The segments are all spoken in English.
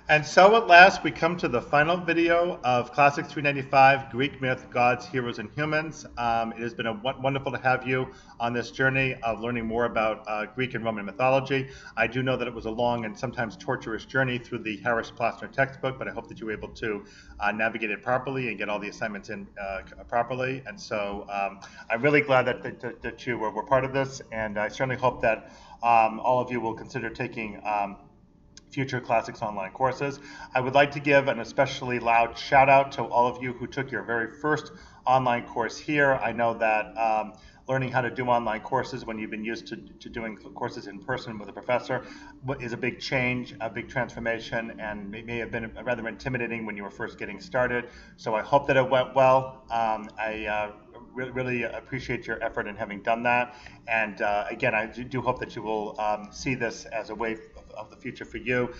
And so at last we come to the final video of Classics 395, Greek Myth, Gods, Heroes, and Humans. It has been wonderful to have you on this journey of learning more about Greek and Roman mythology. I do know that it was a long and sometimes torturous journey through the Harris-Plasner textbook, but I hope that you were able to navigate it properly and get all the assignments in properly. And so I'm really glad that you were part of this, and I certainly hope that all of you will consider taking future Classics Online courses. I would like to give an especially loud shout out to all of you who took your very first online course here. I know that learning how to do online courses when you've been used to doing courses in person with a professor is a big change, a big transformation, and may have been rather intimidating when you were first getting started. So I hope that it went well. I really appreciate your effort in having done that. And again, I do hope that you will see this as a way of the future for you.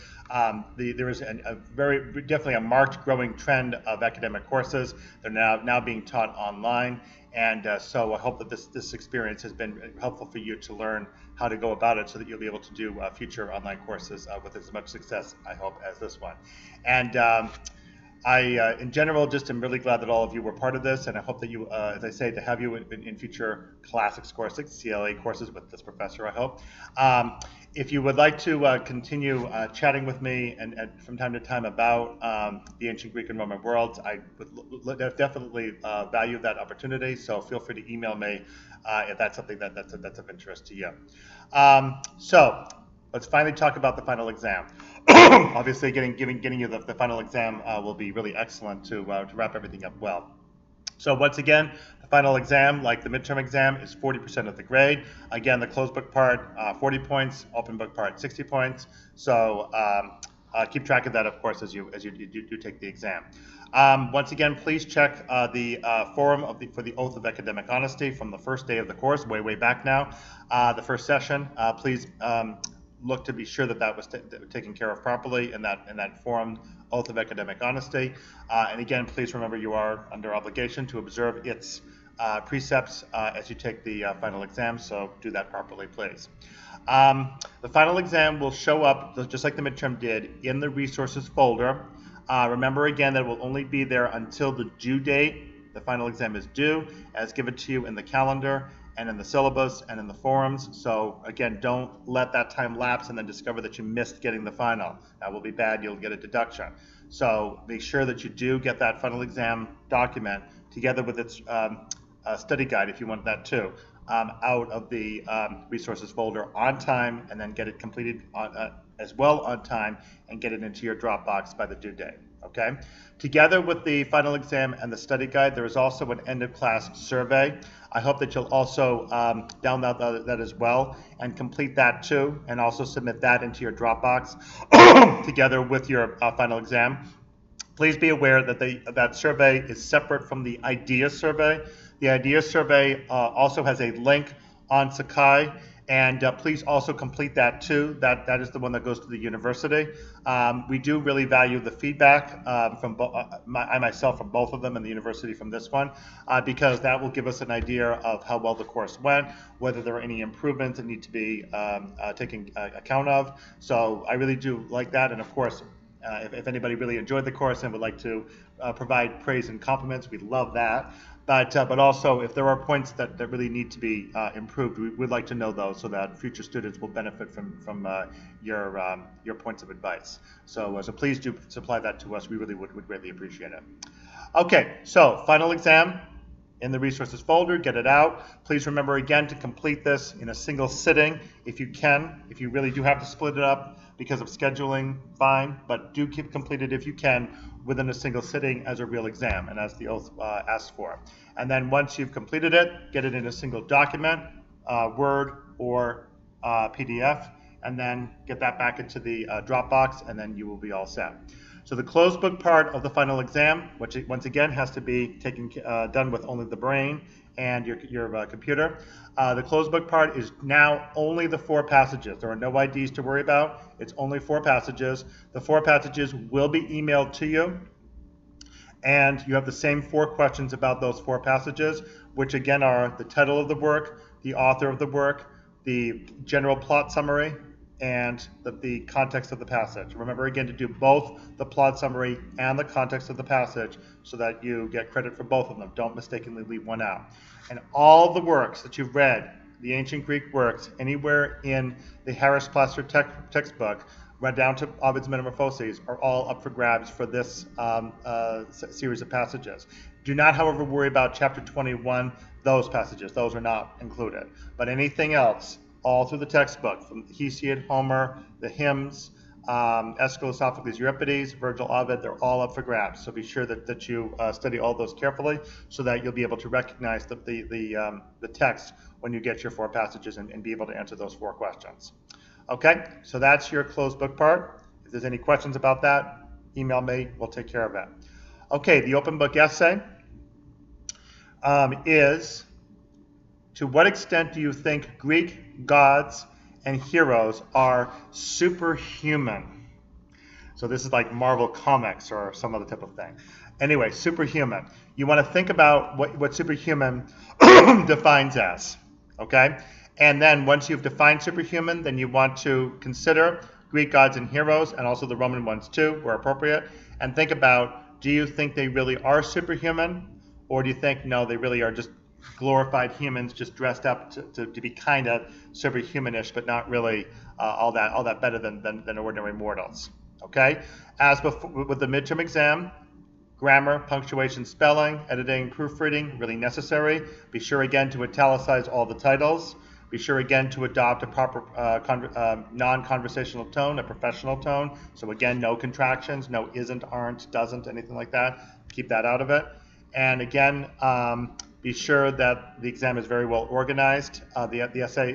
There is definitely a marked growing trend of academic courses. They're now being taught online. And so I hope that this experience has been helpful for you to learn how to go about it so that you'll be able to do future online courses with as much success, I hope, as this one. And I, in general, just am really glad that all of you were part of this, and I hope that you, as I say, to have you in future Classics courses, CLA courses with this professor, I hope. If you would like to continue chatting with me and from time to time about the ancient Greek and Roman worlds, I would definitely value that opportunity, so feel free to email me if that's something that's of interest to you. So let's finally talk about the final exam. Obviously, getting you the final exam will be really excellent to wrap everything up well. So once again, the final exam, like the midterm exam, is 40% of the grade. Again, the closed book part, 40 points, open book part, 60 points. So keep track of that, of course, as you do take the exam. Once again, please check the forum for the Oath of Academic Honesty from the first day of the course, way back now, the first session. Please look to be sure that was taken care of properly in that forum, Oath of Academic Honesty. And again, please remember you are under obligation to observe its precepts as you take the final exam, so do that properly, please. The final exam will show up, just like the midterm did, in the resources folder. Remember again that it will only be there until the due date. The final exam is due, as given to you in the calendar and in the syllabus and in the forums. So again, don't let that time lapse and then discover that you missed getting the final. That will be bad, you'll get a deduction. So make sure that you do get that final exam document together with its study guide, if you want that too, out of the resources folder on time, and then get it completed as well on time and get it into your Dropbox by the due date. Okay. Together with the final exam and the study guide, there is also an end of class survey. I hope that you'll also download that as well and complete that too, and also submit that into your Dropbox together with your final exam. Please be aware that that survey is separate from the IDEA survey. The IDEA survey also has a link on Sakai, and please also complete that too. That is the one that goes to the university. We do really value the feedback from I myself from both of them and the university from this one, because that will give us an idea of how well the course went, whether there are any improvements that need to be taken account of. So I really do like that, and of course, if anybody really enjoyed the course and would like to provide praise and compliments, we'd love that. But also, if there are points that really need to be improved, we'd like to know those so that future students will benefit from your points of advice. So please do supply that to us. We really would greatly appreciate it. Okay, so final exam in the resources folder, get it out. Please remember again to complete this in a single sitting if you can. If you really do have to split it up because of scheduling, fine, but do keep completed if you can within a single sitting as a real exam and as the oath asks for. And then once you've completed it, get it in a single document, Word or PDF, and then get that back into the Dropbox, and then you will be all set. So the closed book part of the final exam, which once again has to be done with only the brain and your computer. The closed book part is now only the 4 passages. There are no IDs to worry about. It's only 4 passages. The 4 passages will be emailed to you, and you have the same 4 questions about those 4 passages, which again are the title of the work, the author of the work, the general plot summary, and the context of the passage. Remember again to do both the plot summary and the context of the passage so that you get credit for both of them. Don't mistakenly leave one out. And all the works that you've read, the ancient Greek works, anywhere in the Harris Plaster textbook, right down to Ovid's Metamorphoses, are all up for grabs for this series of passages. Do not, however, worry about chapter 21, those passages. Those are not included. But anything else, all through the textbook, from Hesiod, Homer, the hymns, Aeschylus, Sophocles, Euripides, Virgil, Ovid, they're all up for grabs. So be sure that you study all those carefully so that you'll be able to recognize the text when you get your 4 passages and be able to answer those 4 questions. Okay, so that's your closed book part. If there's any questions about that, email me. We'll take care of that. Okay, the open book essay is, to what extent do you think Greek gods and heroes are superhuman? So this is like Marvel Comics or some other type of thing. Anyway, superhuman. You want to think about what superhuman defines as, okay? And then once you've defined superhuman, then you want to consider Greek gods and heroes, and also the Roman ones too, where appropriate, and think about, do you think they really are superhuman? Or do you think, no, they really are just glorified humans just dressed up to be kind of superhumanish, but not really all that better than ordinary mortals? Okay? As before, with the midterm exam, grammar, punctuation, spelling, editing, proofreading, really necessary. Be sure again to italicize all the titles. Be sure again to adopt a proper non-conversational tone, a professional tone. So again, no contractions, no isn't, aren't, doesn't, anything like that. Keep that out of it. And again, be sure that the exam is very well organized, the essay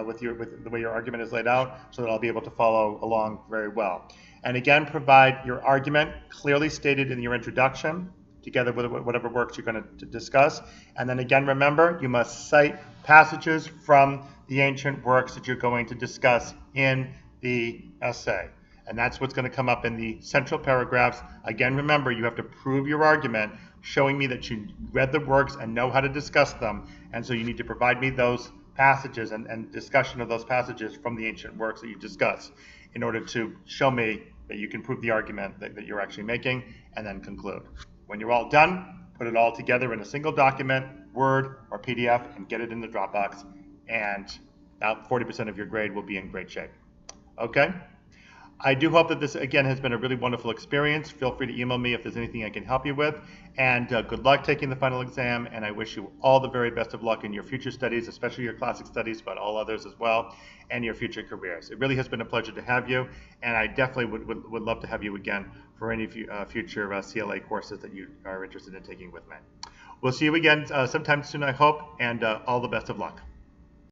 with the way your argument is laid out, so that I'll be able to follow along very well. And again, provide your argument clearly stated in your introduction, together with whatever works you're going to discuss. And then again, remember, you must cite passages from the ancient works that you're going to discuss in the essay. And that's what's going to come up in the central paragraphs. Again, remember, you have to prove your argument, showing me that you read the works and know how to discuss them. And so you need to provide me those passages and discussion of those passages from the ancient works that you discuss in order to show me that you can prove the argument that you're actually making, and then conclude. When you're all done, put it all together in a single document, Word or PDF, and get it in the Dropbox, and about 40% of your grade will be in great shape. Okay? I do hope that this, again, has been a really wonderful experience. Feel free to email me if there's anything I can help you with. And good luck taking the final exam, and I wish you all the very best of luck in your future studies, especially your classic studies, but all others as well, and your future careers. It really has been a pleasure to have you, and I definitely would love to have you again for any future CLA courses that you are interested in taking with me. We'll see you again sometime soon, I hope, and all the best of luck.